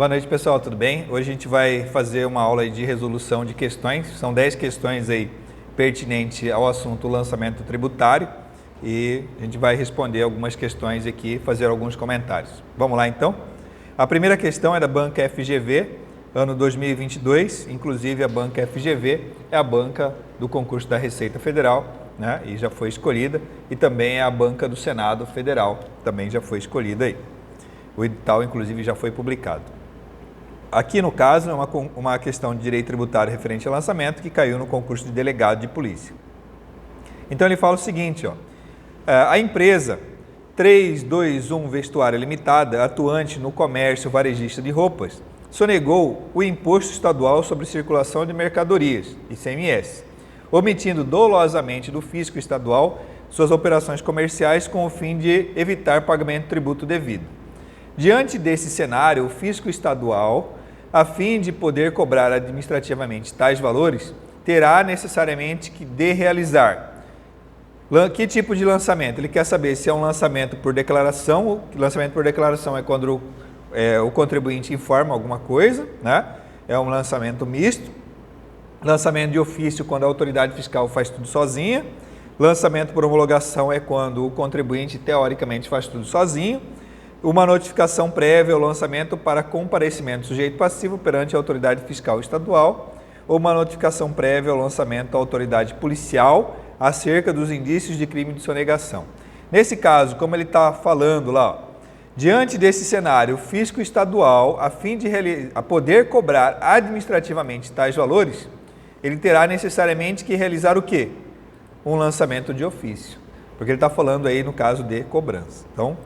Boa noite, pessoal, tudo bem? Hoje a gente vai fazer uma aula de resolução de questões. São 10 questões aí pertinentes ao assunto lançamento tributário e a gente vai responder algumas questões aqui, fazer alguns comentários. Vamos lá então? A primeira questão é da banca FGV, ano 2022, inclusive a banca FGV é a banca do concurso da Receita Federal, né? E já foi escolhida, e também é a banca do Senado Federal, também já foi escolhida aí. O edital, inclusive, já foi publicado. Aqui, no caso, é uma questão de direito tributário referente ao lançamento que caiu no concurso de delegado de polícia. Então, ele fala o seguinte, ó, a empresa 321 Vestuário Limitada, atuante no comércio varejista de roupas, sonegou o Imposto Estadual sobre Circulação de Mercadorias, ICMS, omitindo dolosamente do fisco estadual suas operações comerciais com o fim de evitar pagamento de tributo devido. Diante desse cenário, o fisco estadual, a fim de poder cobrar administrativamente tais valores, terá necessariamente de realizar. Que tipo de lançamento? Ele quer saber se é um lançamento por declaração. O lançamento por declaração é quando o contribuinte informa alguma coisa, né? É um lançamento misto. Lançamento de ofício, quando a autoridade fiscal faz tudo sozinha. Lançamento por homologação é quando o contribuinte, teoricamente, faz tudo sozinho. Uma notificação prévia ao lançamento para comparecimento do sujeito passivo perante a autoridade fiscal estadual, ou uma notificação prévia ao lançamento à autoridade policial acerca dos indícios de crime de sonegação. Nesse caso, como ele está falando lá, ó, diante desse cenário, o fisco estadual, a fim de poder cobrar administrativamente tais valores, ele terá necessariamente que realizar o quê? Um lançamento de ofício, porque ele está falando aí no caso de cobrança. Então,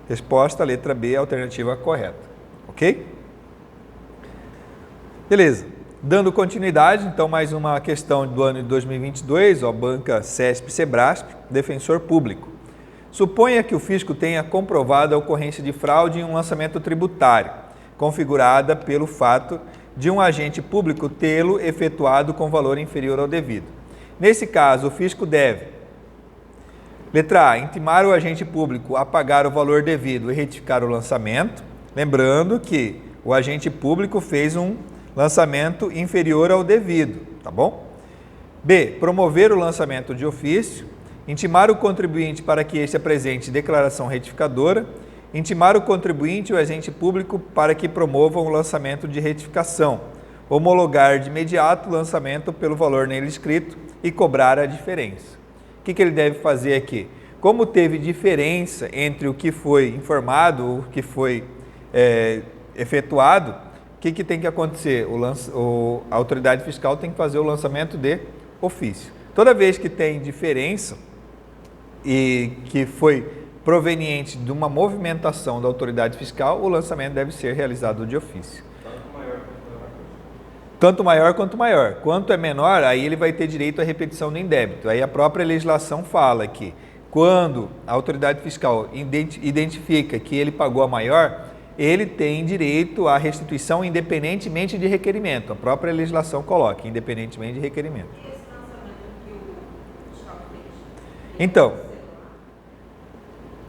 resposta, letra B, alternativa correta. Ok? Beleza. Dando continuidade, então, mais uma questão do ano de 2022, ó, banca CESP-Sebrasp, defensor público. Suponha que o fisco tenha comprovado a ocorrência de fraude em um lançamento tributário, configurada pelo fato de um agente público tê-lo efetuado com valor inferior ao devido. Nesse caso, o fisco deve: letra A, intimar o agente público a pagar o valor devido e retificar o lançamento, lembrando que o agente público fez um lançamento inferior ao devido, tá bom? B, promover o lançamento de ofício, intimar o contribuinte para que este apresente declaração retificadora, intimar o contribuinte e o agente público para que promovam o lançamento de retificação, homologar de imediato o lançamento pelo valor nele escrito e cobrar a diferença. O que ele deve fazer aqui? Como teve diferença entre o que foi informado, o que foi efetuado, o que tem que acontecer? A autoridade fiscal tem que fazer o lançamento de ofício. Toda vez que tem diferença e que foi proveniente de uma movimentação da autoridade fiscal, o lançamento deve ser realizado de ofício. Tanto maior quanto maior. Quanto é menor, aí ele vai ter direito à repetição do indébito. Aí a própria legislação fala que quando a autoridade fiscal identifica que ele pagou a maior, ele tem direito à restituição independentemente de requerimento. A própria legislação coloca, independentemente de requerimento. Então,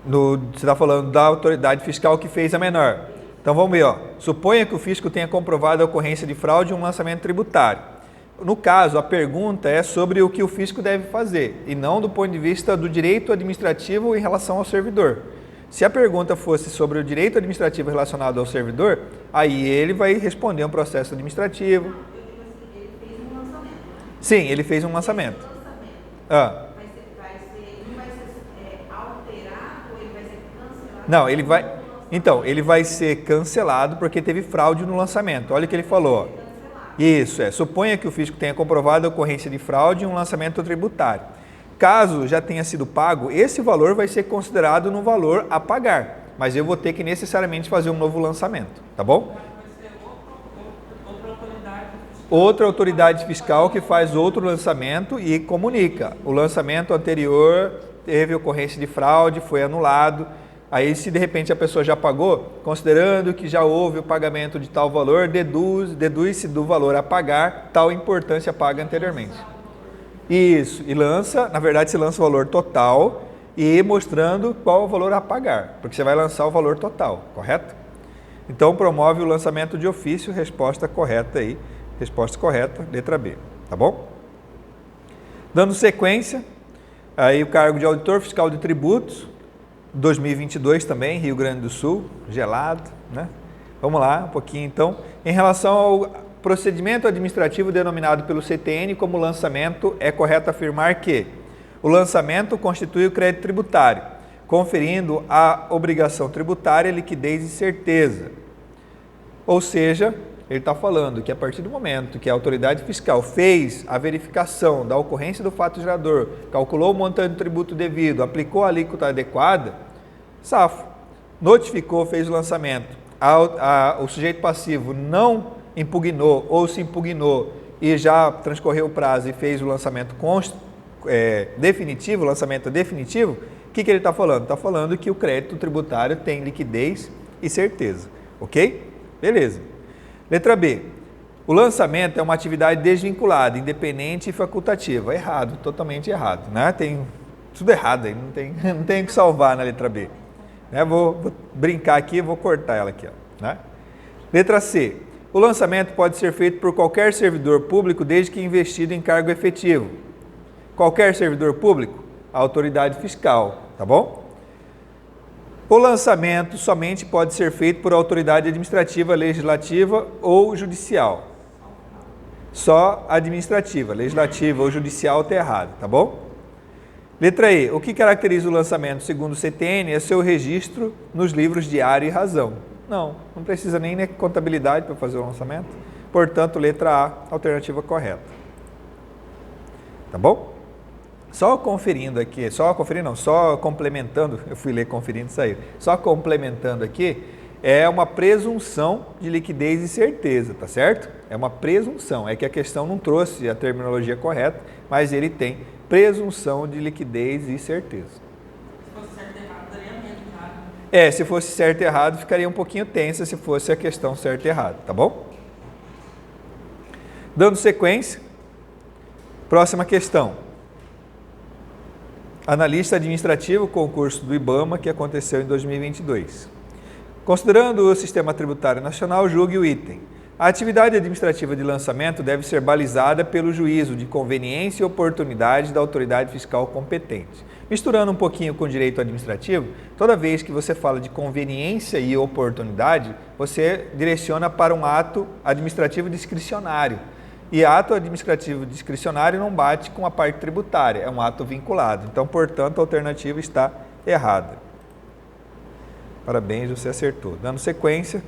você está falando da autoridade fiscal que fez a menor. Então vamos ver, ó. Suponha que o fisco tenha comprovado a ocorrência de fraude em um lançamento tributário. No caso, a pergunta é sobre o que o fisco deve fazer, e não do ponto de vista do direito administrativo em relação ao servidor. Se a pergunta fosse sobre o direito administrativo relacionado ao servidor, aí ele vai responder um processo administrativo. Sim, ele fez um lançamento. Ah. Não, ele vai... Então, ele vai ser cancelado porque teve fraude no lançamento. Olha o que ele falou. Isso, suponha que o fisco tenha comprovado a ocorrência de fraude em um lançamento tributário. Caso já tenha sido pago, esse valor vai ser considerado no valor a pagar. Mas eu vou ter que necessariamente fazer um novo lançamento, tá bom? Outra autoridade fiscal que faz outro lançamento e comunica. O lançamento anterior teve ocorrência de fraude, foi anulado. Aí, se de repente a pessoa já pagou, considerando que já houve o pagamento de tal valor, deduz-se do valor a pagar tal importância paga anteriormente. Isso, e lança, na verdade, se lança o valor total e mostrando qual é o valor a pagar, porque você vai lançar o valor total, correto? Então, promove o lançamento de ofício, resposta correta aí, resposta correta, letra B, tá bom? Dando sequência, aí o cargo de auditor fiscal de tributos, 2022 também, Rio Grande do Sul, gelado, né? Vamos lá, um pouquinho então. Em relação ao procedimento administrativo denominado pelo CTN como lançamento, é correto afirmar que o lançamento constitui o crédito tributário, conferindo à obrigação tributária liquidez e certeza. Ou seja, ele está falando que a partir do momento que a autoridade fiscal fez a verificação da ocorrência do fato gerador, calculou o montante do tributo devido, aplicou a alíquota adequada, safo, notificou, fez o lançamento, o sujeito passivo não impugnou ou se impugnou e já transcorreu o prazo e fez o lançamento definitivo, lançamento definitivo, o que ele está falando? Está falando que o crédito tributário tem liquidez e certeza, ok? Beleza. Letra B. O lançamento é uma atividade desvinculada, independente e facultativa. Errado, totalmente errado, né? Tem tudo errado aí, não tem o que salvar na letra B. Né? Vou brincar aqui, vou cortar ela aqui, ó, né? Letra C. O lançamento pode ser feito por qualquer servidor público desde que investido em cargo efetivo. Qualquer servidor público? A autoridade fiscal, tá bom? O lançamento somente pode ser feito por autoridade administrativa, legislativa ou judicial. Só administrativa, legislativa ou judicial está errado, tá bom? Letra E. O que caracteriza o lançamento segundo o CTN é seu registro nos livros diário e razão. Não precisa nem contabilidade para fazer o lançamento. Portanto, letra A, alternativa correta. Tá bom? Só conferindo aqui, só complementando, eu fui ler conferindo e saiu. Só complementando aqui, é uma presunção de liquidez e certeza, tá certo? É uma presunção, é que a questão não trouxe a terminologia correta, mas ele tem presunção de liquidez e certeza. Se fosse certo e errado, daria medo, se fosse certo e errado, ficaria um pouquinho tensa se fosse a questão certo e errado, tá bom? Dando sequência, próxima questão. Analista administrativo, concurso do IBAMA, que aconteceu em 2022. Considerando o Sistema Tributário Nacional, julgue o item. A atividade administrativa de lançamento deve ser balizada pelo juízo de conveniência e oportunidade da autoridade fiscal competente. Misturando um pouquinho com o direito administrativo, toda vez que você fala de conveniência e oportunidade, você direciona para um ato administrativo discricionário. E ato administrativo discricionário não bate com a parte tributária, é um ato vinculado. Então, portanto, a alternativa está errada. Parabéns, você acertou. Dando sequência.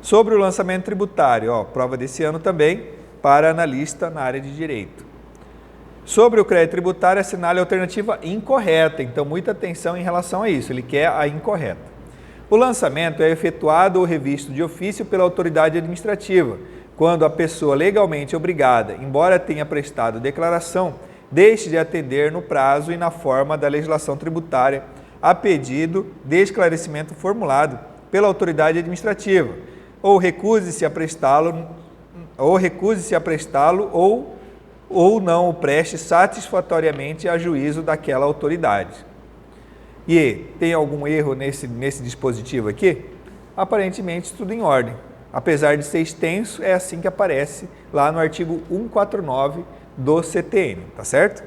Sobre o lançamento tributário, prova desse ano também, para analista na área de direito. Sobre o crédito tributário, assinale a alternativa incorreta. Então, muita atenção em relação a isso, ele quer a incorreta. O lançamento é efetuado ou revisto de ofício pela autoridade administrativa, quando a pessoa legalmente obrigada, embora tenha prestado declaração, deixe de atender no prazo e na forma da legislação tributária a pedido de esclarecimento formulado pela autoridade administrativa, ou recuse-se a prestá-lo, ou não o preste satisfatoriamente a juízo daquela autoridade. E tem algum erro nesse dispositivo aqui? Aparentemente tudo em ordem. Apesar de ser extenso, é assim que aparece lá no artigo 149 do CTN, tá certo?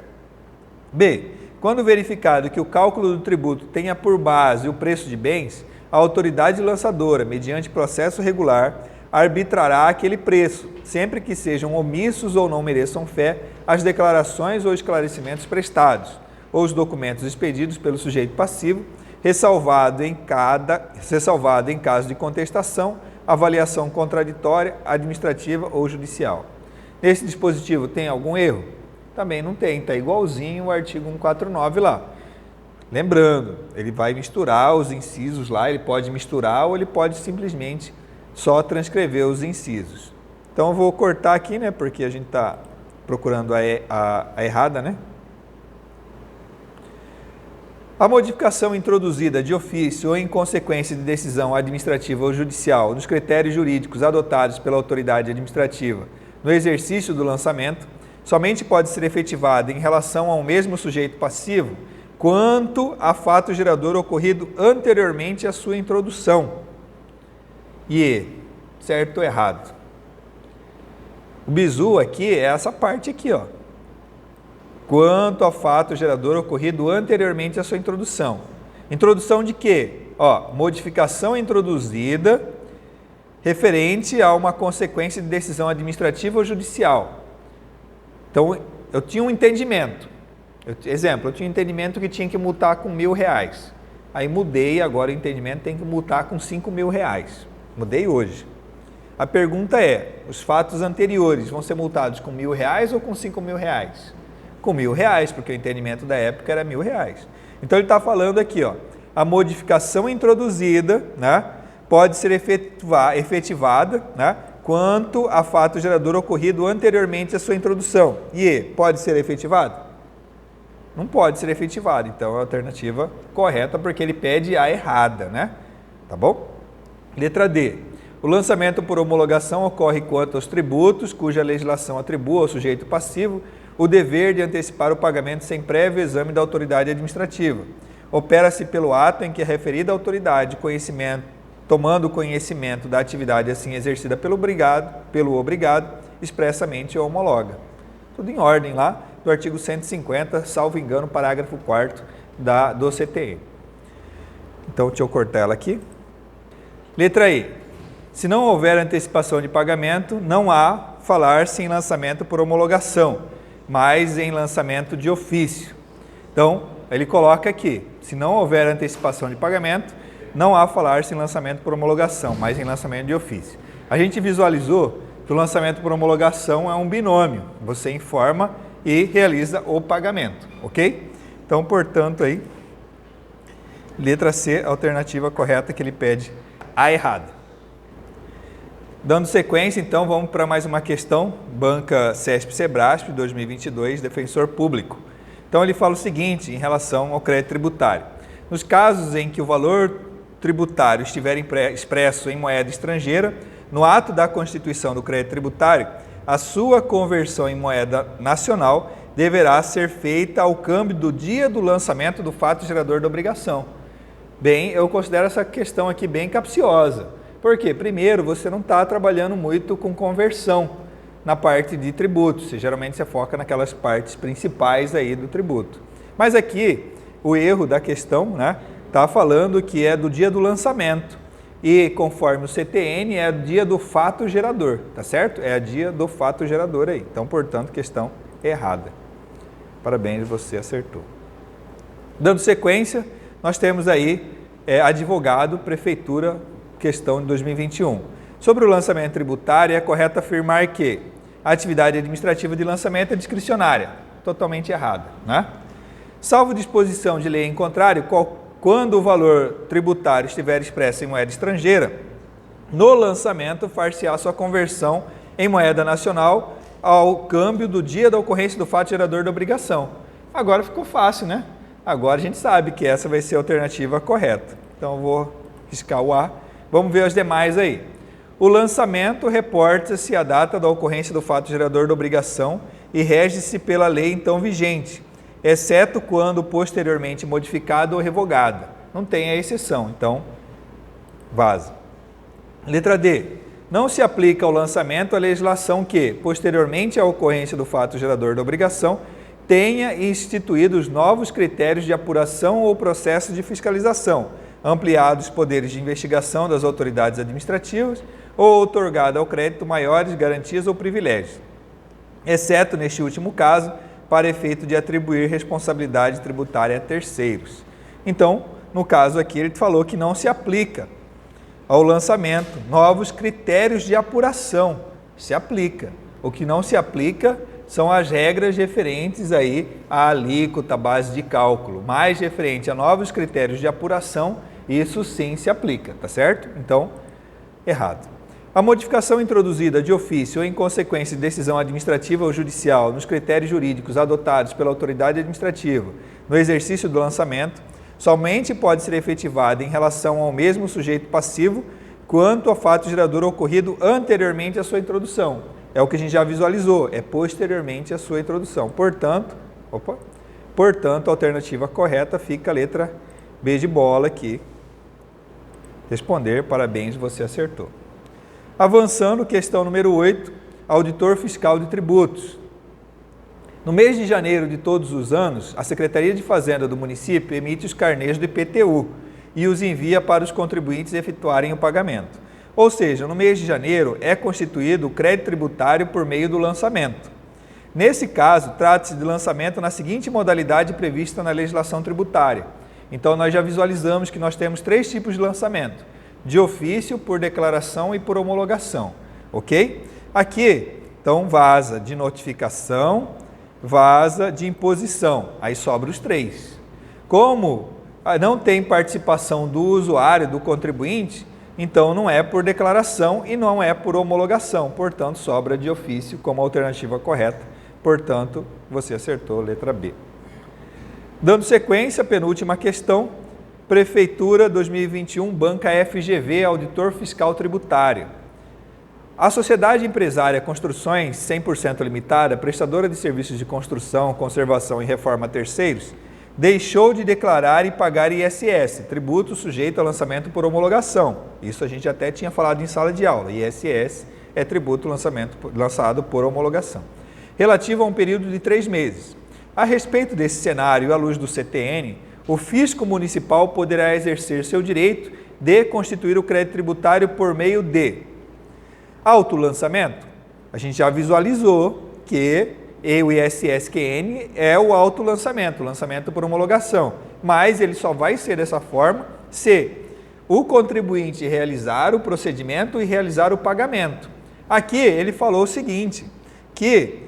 B. Quando verificado que o cálculo do tributo tenha por base o preço de bens, a autoridade lançadora, mediante processo regular, arbitrará aquele preço, sempre que sejam omissos ou não mereçam fé as declarações ou esclarecimentos prestados, ou os documentos expedidos pelo sujeito passivo, ressalvado em caso de contestação, avaliação contraditória, administrativa ou judicial. Nesse dispositivo tem algum erro? Também não tem, está igualzinho o artigo 149 lá. Lembrando, ele vai misturar os incisos lá, ele pode misturar ou ele pode simplesmente só transcrever os incisos. Então eu vou cortar aqui, né, porque a gente está procurando a errada, né? A modificação introduzida de ofício ou em consequência de decisão administrativa ou judicial nos critérios jurídicos adotados pela autoridade administrativa no exercício do lançamento somente pode ser efetivada em relação ao mesmo sujeito passivo quanto a fato gerador ocorrido anteriormente à sua introdução. e E, certo ou errado? O bizu aqui é essa parte aqui, ó. Quanto ao fato gerador ocorrido anteriormente à sua introdução. Introdução de quê? Ó, modificação introduzida referente a uma consequência de decisão administrativa ou judicial. Então, eu tinha um entendimento. Exemplo, eu tinha um entendimento que tinha que multar com R$1.000. Aí mudei, agora o entendimento tem que multar com R$5.000. Mudei hoje. A pergunta é, os fatos anteriores vão ser multados com R$1.000 ou com R$5.000? Com R$1.000, porque o entendimento da época era R$1.000. Então ele está falando aqui, ó, a modificação introduzida, né, pode ser efetivada, né, quanto a fato gerador ocorrido anteriormente à sua introdução. E pode ser efetivado? Não pode ser efetivado, então é a alternativa correta, porque ele pede a errada, né? Tá bom? Letra D. O lançamento por homologação ocorre quanto aos tributos, cuja legislação atribua ao sujeito passivo o dever de antecipar o pagamento sem prévio exame da autoridade administrativa. Opera-se pelo ato em que a referida autoridade, tomando conhecimento da atividade assim exercida pelo obrigado, expressamente homologa. Tudo em ordem lá, do artigo 150, salvo engano, parágrafo 4º do CTN. Então, deixa eu cortar ela aqui. Letra E. Se não houver antecipação de pagamento, não há falar-se em lançamento por homologação, mas em lançamento de ofício. Então, ele coloca aqui, se não houver antecipação de pagamento, não há falar-se em lançamento por homologação, mas em lançamento de ofício. A gente visualizou que o lançamento por homologação é um binômio. Você informa e realiza o pagamento, ok? Então, portanto, aí, letra C, a alternativa correta que ele pede a errada. Dando sequência, então, vamos para mais uma questão, banca CESP-Sebrasp 2022, defensor público. Então, ele fala o seguinte em relação ao crédito tributário. Nos casos em que o valor tributário estiver expresso em moeda estrangeira, no ato da constituição do crédito tributário, a sua conversão em moeda nacional deverá ser feita ao câmbio do dia do lançamento do fato gerador da obrigação. Bem, eu considero essa questão aqui bem capciosa. Por quê? Primeiro, você não está trabalhando muito com conversão na parte de tributos. Geralmente você foca naquelas partes principais aí do tributo. Mas aqui, o erro da questão, né, está falando que é do dia do lançamento. E conforme o CTN, é o dia do fato gerador, tá certo? É o dia do fato gerador aí. Então, portanto, questão errada. Parabéns, você acertou. Dando sequência, nós temos aí advogado, prefeitura, questão de 2021. Sobre o lançamento tributário, é correto afirmar que a atividade administrativa de lançamento é discricionária. Totalmente errada, né? Salvo disposição de lei em contrário, quando o valor tributário estiver expresso em moeda estrangeira, no lançamento far-se-á sua conversão em moeda nacional ao câmbio do dia da ocorrência do fato gerador da obrigação. Agora ficou fácil, né? Agora a gente sabe que essa vai ser a alternativa correta. Então eu vou riscar o A. Vamos ver as demais aí. O lançamento reporta-se a data da ocorrência do fato gerador da obrigação e rege-se pela lei então vigente, exceto quando posteriormente modificada ou revogada. Não tem a exceção, então vaza. Letra D. Não se aplica ao lançamento a legislação que, posteriormente à ocorrência do fato gerador da obrigação, tenha instituído os novos critérios de apuração ou processo de fiscalização, ampliado os poderes de investigação das autoridades administrativas ou outorgado ao crédito maiores garantias ou privilégios, exceto neste último caso, para efeito de atribuir responsabilidade tributária a terceiros. Então, no caso aqui, ele falou que não se aplica ao lançamento novos critérios de apuração. Se aplica. O que não se aplica são as regras referentes aí à alíquota, base de cálculo, mais referente a novos critérios de apuração, isso sim se aplica, tá certo? Então, errado. A modificação introduzida de ofício ou em consequência de decisão administrativa ou judicial nos critérios jurídicos adotados pela autoridade administrativa no exercício do lançamento somente pode ser efetivada em relação ao mesmo sujeito passivo quanto ao fato gerador ocorrido anteriormente à sua introdução. É o que a gente já visualizou, é posteriormente à sua introdução. Portanto, a alternativa correta fica a letra B de bola aqui. Responder, parabéns, você acertou. Avançando, questão número 8, auditor fiscal de tributos. No mês de janeiro de todos os anos, a Secretaria de Fazenda do município emite os carnês do IPTU e os envia para os contribuintes efetuarem o pagamento. Ou seja, no mês de janeiro é constituído o crédito tributário por meio do lançamento. Nesse caso, trata-se de lançamento na seguinte modalidade prevista na legislação tributária. Então, nós já visualizamos que nós temos 3 tipos de lançamento: de ofício, por declaração e por homologação, ok? Aqui, então, vaza de notificação, vaza de imposição, aí sobra os 3. Como não tem participação do usuário, do contribuinte, então não é por declaração e não é por homologação, portanto, sobra de ofício como alternativa correta, portanto, você acertou, letra B. Dando sequência, penúltima questão, Prefeitura 2021, Banca FGV, Auditor Fiscal Tributário. A Sociedade Empresária Construções 100% Limitada, prestadora de serviços de construção, conservação e reforma a terceiros, deixou de declarar e pagar ISS, tributo sujeito a lançamento por homologação. Isso a gente até tinha falado em sala de aula. ISS é tributo lançado por homologação. Relativo a um período de 3 meses. A respeito desse cenário, à luz do CTN, o fisco municipal poderá exercer seu direito de constituir o crédito tributário por meio de autolançamento. A gente já visualizou que o ISSQN é o autolançamento, lançamento por homologação, mas ele só vai ser dessa forma se o contribuinte realizar o procedimento e realizar o pagamento. Aqui ele falou o seguinte, que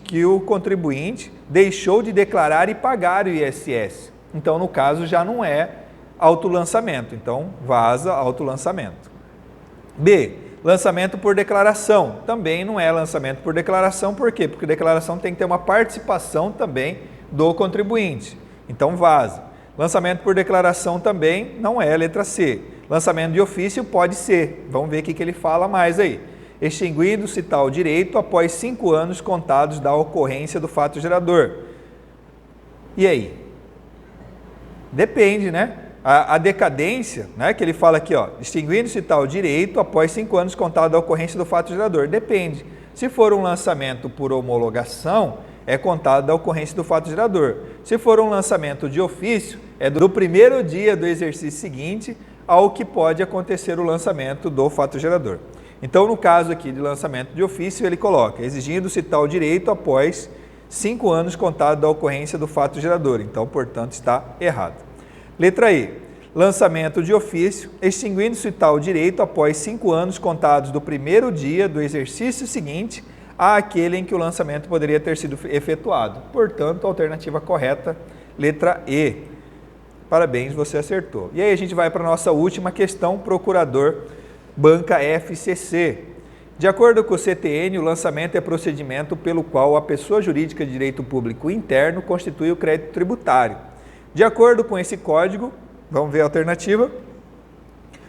que o contribuinte deixou de declarar e pagar o ISS. Então, no caso, já não é autolançamento. Então, vaza autolançamento. B, lançamento por declaração. Também não é lançamento por declaração. Por quê? Porque declaração tem que ter uma participação também do contribuinte. Então, vaza. Lançamento por declaração também não é, letra C. Lançamento de ofício pode ser. Vamos ver o que ele fala mais aí. Extinguindo-se tal direito após 5 anos contados da ocorrência do fato gerador. E aí? Depende, né? A decadência, né, que ele fala aqui, ó, extinguindo-se tal direito após 5 anos contados da ocorrência do fato gerador. Depende. Se for um lançamento por homologação, é contado da ocorrência do fato gerador. Se for um lançamento de ofício, é do primeiro dia do exercício seguinte ao que pode acontecer o lançamento do fato gerador. Então, no caso aqui de lançamento de ofício, ele coloca, exigindo-se tal direito após 5 anos contado da ocorrência do fato gerador. Então, portanto, está errado. Letra E, lançamento de ofício, extinguindo-se tal direito após 5 anos contados do primeiro dia do exercício seguinte àquele em que o lançamento poderia ter sido efetuado. Portanto, a alternativa correta, letra E. Parabéns, você acertou. E aí a gente vai para a nossa última questão, procurador Banca FCC. De acordo com o CTN, o lançamento é procedimento pelo qual a pessoa jurídica de direito público interno constitui o crédito tributário. De acordo com esse código, vamos ver a alternativa,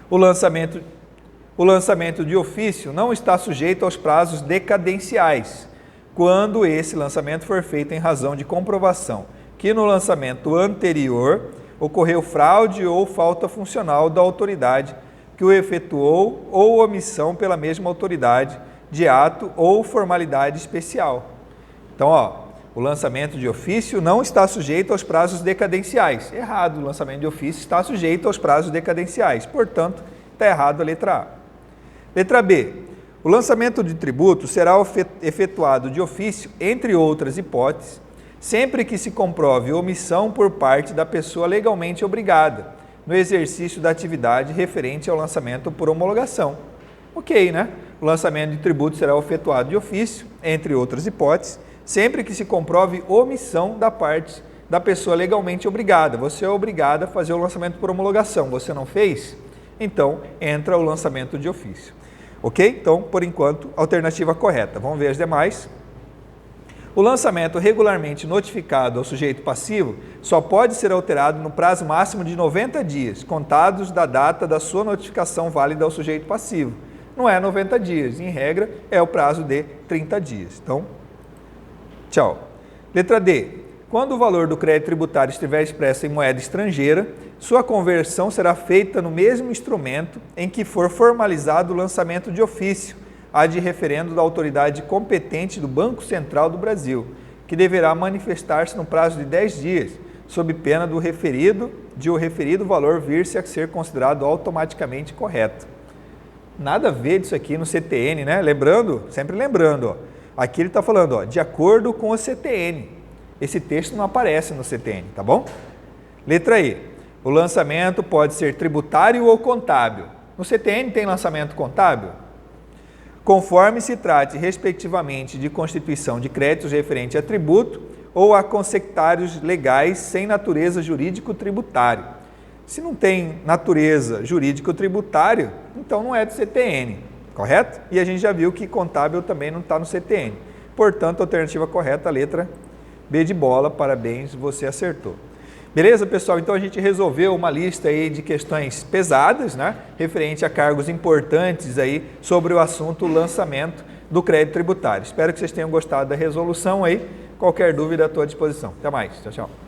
o lançamento de ofício não está sujeito aos prazos decadenciais, quando esse lançamento for feito em razão de comprovação que no lançamento anterior ocorreu fraude ou falta funcional da autoridade que o efetuou ou omissão pela mesma autoridade de ato ou formalidade especial. Então, o lançamento de ofício não está sujeito aos prazos decadenciais. Errado, o lançamento de ofício está sujeito aos prazos decadenciais. Portanto, está errado a letra A. Letra B. O lançamento de tributo será efetuado de ofício, entre outras hipóteses, sempre que se comprove omissão por parte da pessoa legalmente obrigada, no exercício da atividade referente ao lançamento por homologação. Ok, né? O lançamento de tributo será efetuado de ofício, entre outras hipóteses, sempre que se comprove omissão da parte da pessoa legalmente obrigada. Você é obrigado a fazer o lançamento por homologação. Você não fez? Então, entra o lançamento de ofício. Ok? Então, por enquanto, alternativa correta. Vamos ver as demais. O lançamento regularmente notificado ao sujeito passivo só pode ser alterado no prazo máximo de 90 dias, contados da data da sua notificação válida ao sujeito passivo. Não é 90 dias, em regra, é o prazo de 30 dias. Então, tchau. Letra D. Quando o valor do crédito tributário estiver expresso em moeda estrangeira, sua conversão será feita no mesmo instrumento em que for formalizado o lançamento de ofício, ad referendo da autoridade competente do Banco Central do Brasil, que deverá manifestar-se no prazo de 10 dias, sob pena de o referido valor vir-se a ser considerado automaticamente correto. Nada a ver disso aqui no CTN, né? Lembrando, sempre lembrando, ó, aqui ele está falando, ó, de acordo com o CTN. Esse texto não aparece no CTN, tá bom? Letra E. O lançamento pode ser tributário ou contábil. No CTN tem lançamento contábil? Conforme se trate, respectivamente, de constituição de créditos referente a tributo ou a consectários legais sem natureza jurídico-tributário. Se não tem natureza jurídico-tributário, então não é do CTN, correto? E a gente já viu que contábil também não está no CTN. Portanto, a alternativa correta, a letra B de bola, parabéns, você acertou. Beleza, pessoal? Então a gente resolveu uma lista aí de questões pesadas, né? Referente a cargos importantes aí sobre o assunto lançamento do crédito tributário. Espero que vocês tenham gostado da resolução aí. Qualquer dúvida à tua disposição. Até mais. Tchau, tchau.